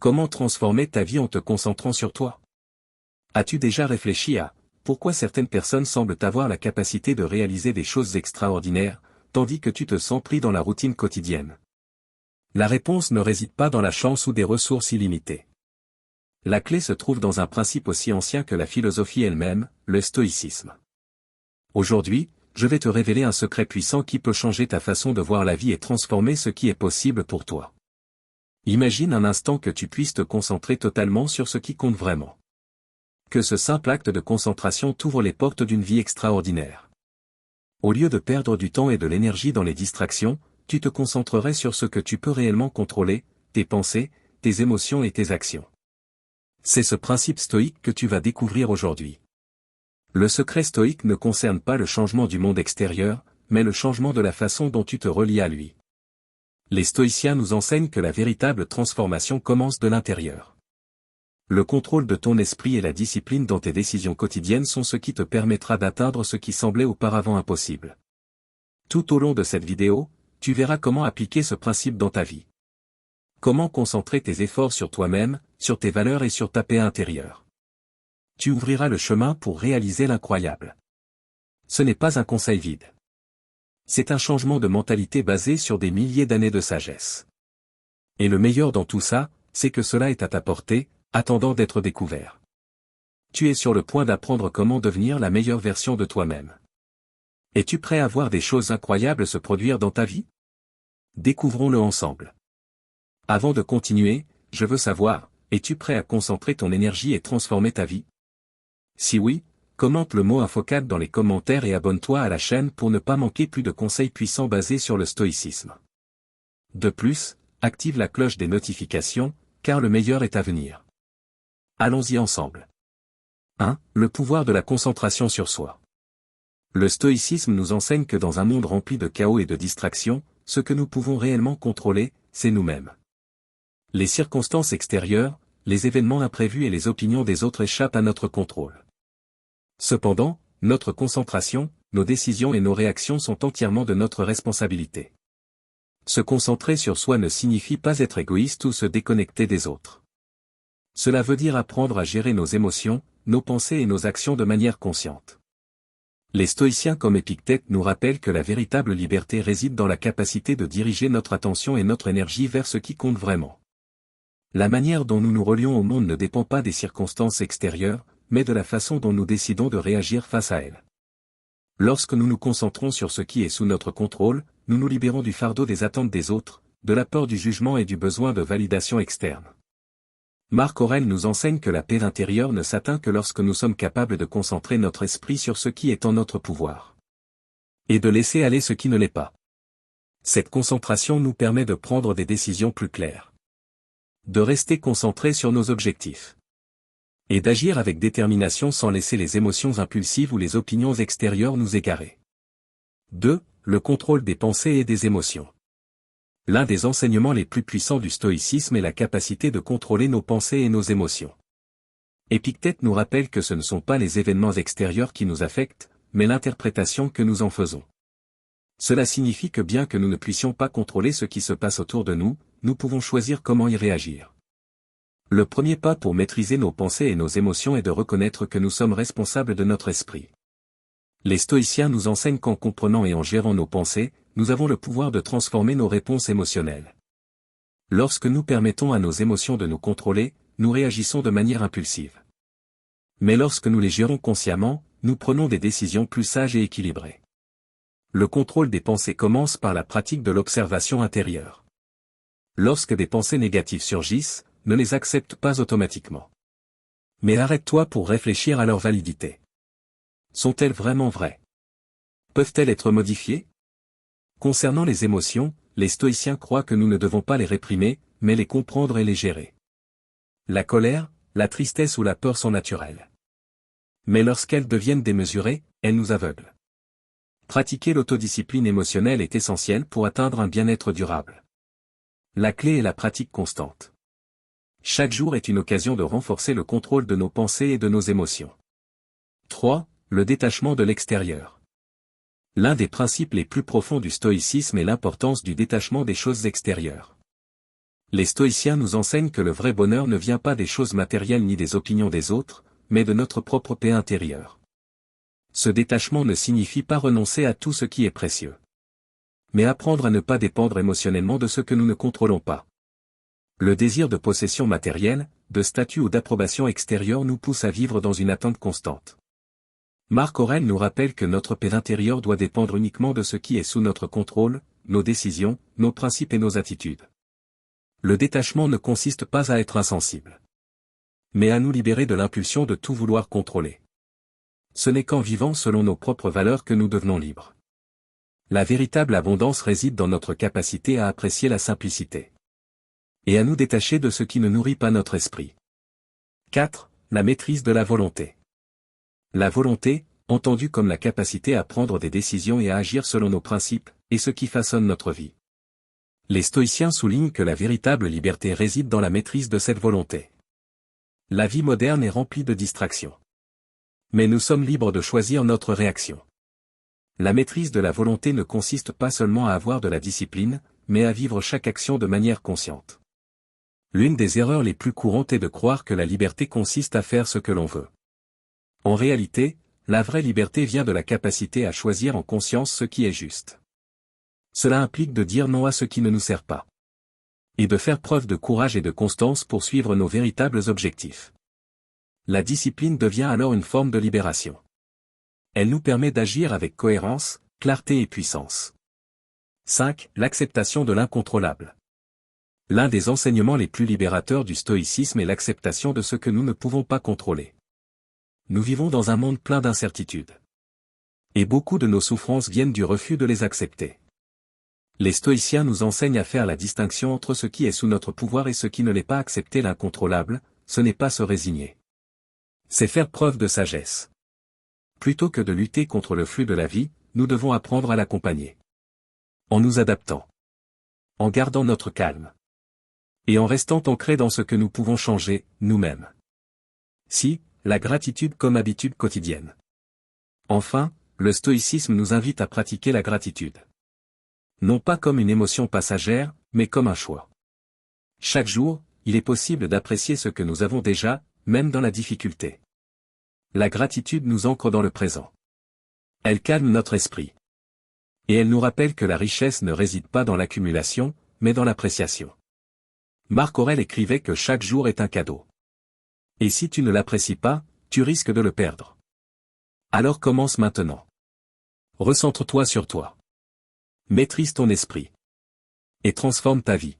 Comment transformer ta vie en te concentrant sur toi? As-tu déjà réfléchi à pourquoi certaines personnes semblent avoir la capacité de réaliser des choses extraordinaires, tandis que tu te sens pris dans la routine quotidienne? La réponse ne réside pas dans la chance ou des ressources illimitées. La clé se trouve dans un principe aussi ancien que la philosophie elle-même, le stoïcisme. Aujourd'hui, je vais te révéler un secret puissant qui peut changer ta façon de voir la vie et transformer ce qui est possible pour toi. Imagine un instant que tu puisses te concentrer totalement sur ce qui compte vraiment. Que ce simple acte de concentration t'ouvre les portes d'une vie extraordinaire. Au lieu de perdre du temps et de l'énergie dans les distractions, tu te concentrerais sur ce que tu peux réellement contrôler, tes pensées, tes émotions et tes actions. C'est ce principe stoïque que tu vas découvrir aujourd'hui. Le secret stoïque ne concerne pas le changement du monde extérieur, mais le changement de la façon dont tu te relis à lui. Les stoïciens nous enseignent que la véritable transformation commence de l'intérieur. Le contrôle de ton esprit et la discipline dans tes décisions quotidiennes sont ce qui te permettra d'atteindre ce qui semblait auparavant impossible. Tout au long de cette vidéo, tu verras comment appliquer ce principe dans ta vie. Comment concentrer tes efforts sur toi-même, sur tes valeurs et sur ta paix intérieure. Tu ouvriras le chemin pour réaliser l'incroyable. Ce n'est pas un conseil vide. C'est un changement de mentalité basé sur des milliers d'années de sagesse. Et le meilleur dans tout ça, c'est que cela est à ta portée, attendant d'être découvert. Tu es sur le point d'apprendre comment devenir la meilleure version de toi-même. Es-tu prêt à voir des choses incroyables se produire dans ta vie? Découvrons-le ensemble. Avant de continuer, je veux savoir, es-tu prêt à concentrer ton énergie et transformer ta vie? Si oui, commente le mot InfoCAD dans les commentaires et abonne-toi à la chaîne pour ne pas manquer plus de conseils puissants basés sur le stoïcisme. De plus, active la cloche des notifications, car le meilleur est à venir. Allons-y ensemble. 1. Le pouvoir de la concentration sur soi. Le stoïcisme nous enseigne que dans un monde rempli de chaos et de distractions, ce que nous pouvons réellement contrôler, c'est nous-mêmes. Les circonstances extérieures, les événements imprévus et les opinions des autres échappent à notre contrôle. Cependant, notre concentration, nos décisions et nos réactions sont entièrement de notre responsabilité. Se concentrer sur soi ne signifie pas être égoïste ou se déconnecter des autres. Cela veut dire apprendre à gérer nos émotions, nos pensées et nos actions de manière consciente. Les stoïciens comme Épictète nous rappellent que la véritable liberté réside dans la capacité de diriger notre attention et notre énergie vers ce qui compte vraiment. La manière dont nous nous relions au monde ne dépend pas des circonstances extérieures, mais de la façon dont nous décidons de réagir face à elles. Lorsque nous nous concentrons sur ce qui est sous notre contrôle, nous nous libérons du fardeau des attentes des autres, de la peur du jugement et du besoin de validation externe. Marc Aurèle nous enseigne que la paix intérieure ne s'atteint que lorsque nous sommes capables de concentrer notre esprit sur ce qui est en notre pouvoir. Et de laisser aller ce qui ne l'est pas. Cette concentration nous permet de prendre des décisions plus claires. De rester concentrés sur nos objectifs. Et d'agir avec détermination sans laisser les émotions impulsives ou les opinions extérieures nous égarer. 2. Le contrôle des pensées et des émotions. L'un des enseignements les plus puissants du stoïcisme est la capacité de contrôler nos pensées et nos émotions. Épictète nous rappelle que ce ne sont pas les événements extérieurs qui nous affectent, mais l'interprétation que nous en faisons. Cela signifie que bien que nous ne puissions pas contrôler ce qui se passe autour de nous, nous pouvons choisir comment y réagir. Le premier pas pour maîtriser nos pensées et nos émotions est de reconnaître que nous sommes responsables de notre esprit. Les stoïciens nous enseignent qu'en comprenant et en gérant nos pensées, nous avons le pouvoir de transformer nos réponses émotionnelles. Lorsque nous permettons à nos émotions de nous contrôler, nous réagissons de manière impulsive. Mais lorsque nous les gérons consciemment, nous prenons des décisions plus sages et équilibrées. Le contrôle des pensées commence par la pratique de l'observation intérieure. Lorsque des pensées négatives surgissent, ne les accepte pas automatiquement. Mais arrête-toi pour réfléchir à leur validité. Sont-elles vraiment vraies? Peuvent-elles être modifiées? Concernant les émotions, les stoïciens croient que nous ne devons pas les réprimer, mais les comprendre et les gérer. La colère, la tristesse ou la peur sont naturelles. Mais lorsqu'elles deviennent démesurées, elles nous aveuglent. Pratiquer l'autodiscipline émotionnelle est essentiel pour atteindre un bien-être durable. La clé est la pratique constante. Chaque jour est une occasion de renforcer le contrôle de nos pensées et de nos émotions. 3. Le détachement de l'extérieur. L'un des principes les plus profonds du stoïcisme est l'importance du détachement des choses extérieures. Les stoïciens nous enseignent que le vrai bonheur ne vient pas des choses matérielles ni des opinions des autres, mais de notre propre paix intérieure. Ce détachement ne signifie pas renoncer à tout ce qui est précieux, mais apprendre à ne pas dépendre émotionnellement de ce que nous ne contrôlons pas. Le désir de possession matérielle, de statut ou d'approbation extérieure nous pousse à vivre dans une attente constante. Marc Aurèle nous rappelle que notre paix intérieure doit dépendre uniquement de ce qui est sous notre contrôle, nos décisions, nos principes et nos attitudes. Le détachement ne consiste pas à être insensible, mais à nous libérer de l'impulsion de tout vouloir contrôler. Ce n'est qu'en vivant selon nos propres valeurs que nous devenons libres. La véritable abondance réside dans notre capacité à apprécier la simplicité et à nous détacher de ce qui ne nourrit pas notre esprit. 4. La maîtrise de la volonté. La volonté, entendue comme la capacité à prendre des décisions et à agir selon nos principes, est ce qui façonne notre vie. Les stoïciens soulignent que la véritable liberté réside dans la maîtrise de cette volonté. La vie moderne est remplie de distractions. Mais nous sommes libres de choisir notre réaction. La maîtrise de la volonté ne consiste pas seulement à avoir de la discipline, mais à vivre chaque action de manière consciente. L'une des erreurs les plus courantes est de croire que la liberté consiste à faire ce que l'on veut. En réalité, la vraie liberté vient de la capacité à choisir en conscience ce qui est juste. Cela implique de dire non à ce qui ne nous sert pas. Et de faire preuve de courage et de constance pour suivre nos véritables objectifs. La discipline devient alors une forme de libération. Elle nous permet d'agir avec cohérence, clarté et puissance. 5. L'acceptation de l'incontrôlable. L'un des enseignements les plus libérateurs du stoïcisme est l'acceptation de ce que nous ne pouvons pas contrôler. Nous vivons dans un monde plein d'incertitudes. Et beaucoup de nos souffrances viennent du refus de les accepter. Les stoïciens nous enseignent à faire la distinction entre ce qui est sous notre pouvoir et ce qui ne l'est pas. Accepter l'incontrôlable, ce n'est pas se résigner. C'est faire preuve de sagesse. Plutôt que de lutter contre le flux de la vie, nous devons apprendre à l'accompagner. En nous adaptant. En gardant notre calme. Et en restant ancrés dans ce que nous pouvons changer, nous-mêmes. Si, la gratitude comme habitude quotidienne. Enfin, le stoïcisme nous invite à pratiquer la gratitude. Non pas comme une émotion passagère, mais comme un choix. Chaque jour, il est possible d'apprécier ce que nous avons déjà, même dans la difficulté. La gratitude nous ancre dans le présent. Elle calme notre esprit. Et elle nous rappelle que la richesse ne réside pas dans l'accumulation, mais dans l'appréciation. Marc Aurèle écrivait que chaque jour est un cadeau. Et si tu ne l'apprécies pas, tu risques de le perdre. Alors commence maintenant. Recentre-toi sur toi. Maîtrise ton esprit. Et transforme ta vie.